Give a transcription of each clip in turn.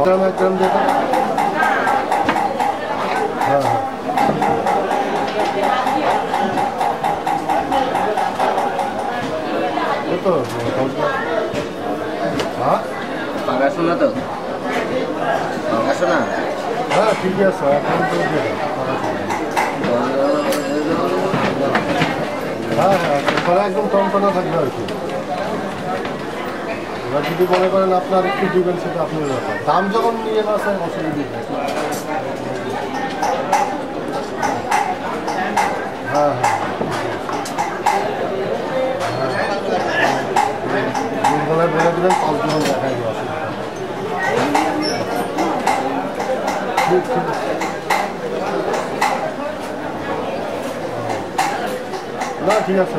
গ্রাম দেখো। হ্যাঁ হ্যাঁ তো হ্যাঁ পাঙ্গাসো না তো? পাঙ্গাসো না? হ্যাঁ ঠিকই আছে এখন তো হ্যাঁ হ্যাঁ ওখানে একদম টনটনা থাকবে আর কি। এবার যদি মনে করেন আপনার একটু দিবেন সেটা আপনার ব্যাপার, দাম যখন নিয়ে আসেন অসুবিধা নেই। হ্যাঁ হ্যাঁ গলায় বলে দেবেন 5 যখন দেখাই দেওয়া ঠিক ঠিক না ঠিক আছে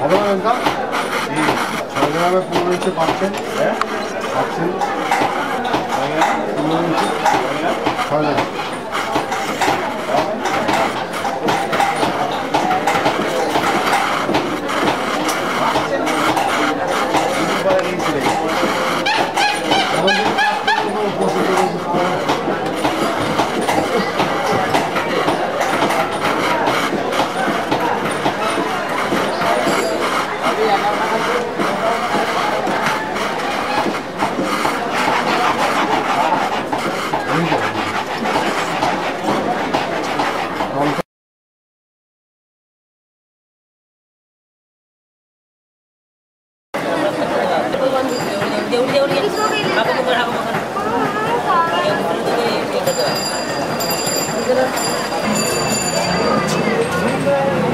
হবে না ইনকাম 6 গ্রামে 15 ইঞ্চি পাচ্ছেন। হ্যাঁ পাচ্ছেন 15 ইঞ্চি 6 গ্রাম। Aku